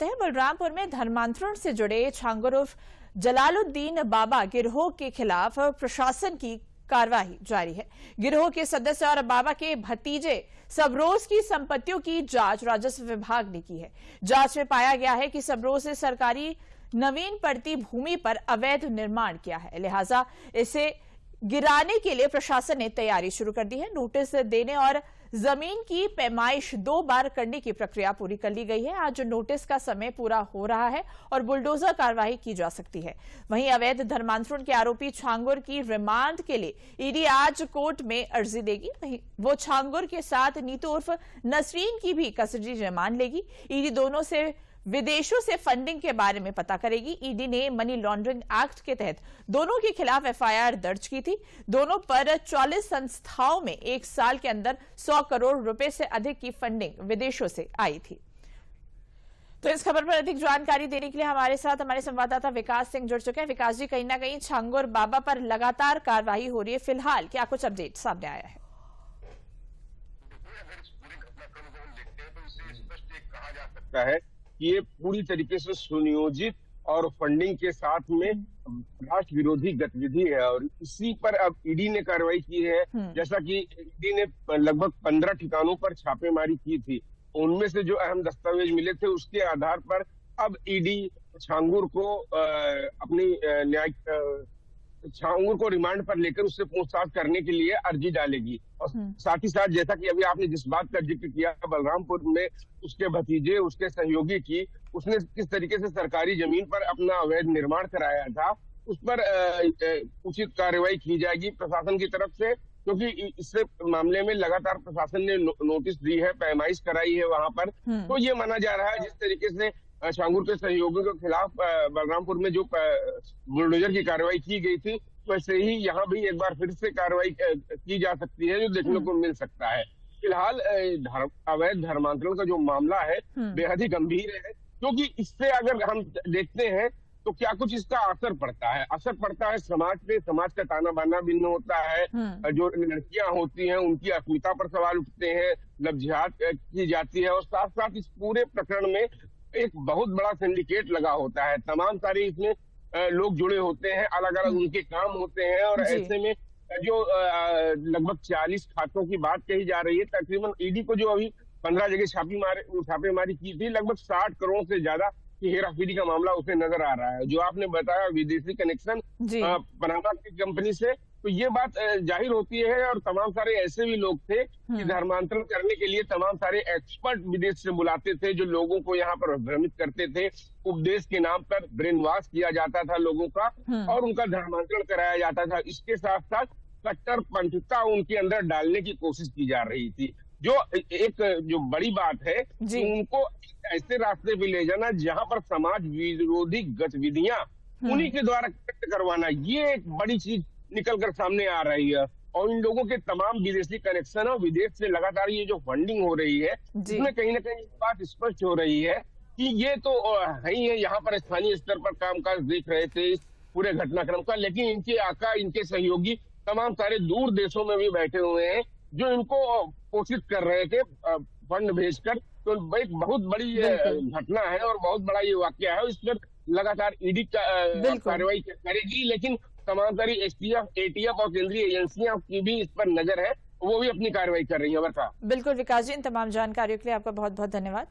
बलरामपुर में धर्मांतरण से जुड़े छांगुर उर्फ जलालुद्दीन बाबा गिरोह के खिलाफ प्रशासन की कार्रवाई जारी है। गिरोह के सदस्य और बाबा के भतीजे सबरोज की संपत्तियों की जांच राजस्व विभाग ने की है। जांच में पाया गया है कि सबरोज ने सरकारी नवीन पड़ती भूमि पर अवैध निर्माण किया है, लिहाजा इसे गिराने के लिए प्रशासन ने तैयारी शुरू कर दी है। नोटिस देने और जमीन की पैमाइश 2 बार करने की प्रक्रिया पूरी कर ली गई है। आज नोटिस का समय पूरा हो रहा है और बुलडोजर कार्रवाई की जा सकती है। वहीं अवैध धर्मांतरण के आरोपी छांगुर की रिमांड के लिए ईडी आज कोर्ट में अर्जी देगी। वहीं वो छांगुर के साथ नीतू उर्फ नसरीन की भी कस्टडी रिमांड लेगी। ईडी दोनों से विदेशों से फंडिंग के बारे में पता करेगी। ईडी ने मनी लॉन्ड्रिंग एक्ट के तहत दोनों के खिलाफ एफआईआर दर्ज की थी। दोनों पर 40 संस्थाओं में 1 साल के अंदर 100 करोड़ रुपए से अधिक की फंडिंग विदेशों से आई थी। तो इस खबर पर अधिक जानकारी देने के लिए हमारे साथ हमारे संवाददाता विकास सिंह जुड़ चुके हैं। विकास जी, कहीं ना कहीं छांगुर बाबा पर लगातार कार्रवाई हो रही है, फिलहाल क्या कुछ अपडेट सामने आया है? कहा जा सकता है कि ये पूरी तरीके से सुनियोजित और फंडिंग के साथ में राष्ट्र विरोधी गतिविधि है और इसी पर अब ईडी ने कार्रवाई की है। जैसा कि ईडी ने लगभग 15 ठिकानों पर छापेमारी की थी, उनमें से जो अहम दस्तावेज मिले थे उसके आधार पर अब ईडी छांगुर को छांगुर को रिमांड पर लेकर उससे पूछताछ करने के लिए अर्जी डालेगी। और साथ ही साथ जैसा कि अभी आपने जिस बात का जिक्र किया, बलरामपुर में उसके भतीजे, उसके सहयोगी की उसने किस तरीके से सरकारी जमीन पर अपना अवैध निर्माण कराया था, उस पर उचित कार्रवाई की जाएगी प्रशासन की तरफ से, क्योंकि इससे मामले में लगातार प्रशासन ने नोटिस दी है, पैमाइश कराई है वहां पर। तो ये माना जा रहा है जिस तरीके से छांगुर के सहयोगियों के खिलाफ बलरामपुर में जो बुलडोजर की कार्रवाई की गई थी, वैसे ही यहाँ भी एक बार फिर से कार्रवाई की जा सकती है, जो देखने को मिल सकता है। फिलहाल अवैध धर्मांतरण का जो मामला है बेहद ही गंभीर है, क्योंकि इससे अगर हम देखते हैं तो क्या कुछ इसका असर पड़ता है। समाज पे, समाज का ताना बाना भिन्न होता है। जो लड़कियां होती हैं उनकी अस्मिता पर सवाल उठते हैं, लफ्जियात की जाती है और साथ साथ इस पूरे प्रकरण में एक बहुत बड़ा सिंडिकेट लगा होता है। तमाम सारे इसमें लोग जुड़े होते हैं, अलग अलग उनके काम होते हैं और ऐसे में जो लगभग 40 खातों की बात कही जा रही है, तकरीबन ईडी को जो अभी 15 जगह छापेमारी की थी, लगभग 60 करोड़ से ज्यादा की हेराफेरी का मामला उसे नजर आ रहा है। जो आपने बताया विदेशी कनेक्शन पनामा की कंपनी से, तो ये बात जाहिर होती है। और तमाम सारे ऐसे भी लोग थे कि धर्मांतरण करने के लिए तमाम सारे एक्सपर्ट विदेश से बुलाते थे, जो लोगों को यहाँ पर भ्रमित करते थे। उपदेश के नाम पर ब्रेन वॉश किया जाता था लोगों का और उनका धर्मांतरण कराया जाता था। इसके साथ साथ कट्टरपंथीता उनके अंदर डालने की कोशिश की जा रही थी। जो बड़ी बात है कि उनको ऐसे रास्ते पे ले जाना जहां पर समाज विरोधी गतिविधियां उन्हीं के द्वारा करवाना, ये एक बड़ी चीज निकल कर सामने आ रही है। और इन लोगों के तमाम विदेशी कनेक्शन और विदेश से लगातार ये जो फंडिंग हो रही है, इसमें कहीं ना कहीं बात स्पष्ट हो रही है कि ये तो है ही है, यहाँ पर स्थानीय स्तर पर कामकाज देख रहे थे इस पूरे घटनाक्रम का, लेकिन इनके आका, इनके सहयोगी तमाम सारे दूर देशों में भी बैठे हुए हैं, जो इनको पोषित कर रहे थे फंड भेजकर। तो एक बहुत बड़ी घटना है और बहुत बड़ा ये वाकया है। इस पर लगातार ईडी कार्रवाई करेगी, लेकिन तमाम सारी एसटीएफ, एटीएफ और केंद्रीय एजेंसियां की भी इस पर नजर है, वो भी अपनी कार्रवाई कर रही है। बिल्कुल विकास जी, इन तमाम जानकारियों के लिए आपका बहुत बहुत धन्यवाद।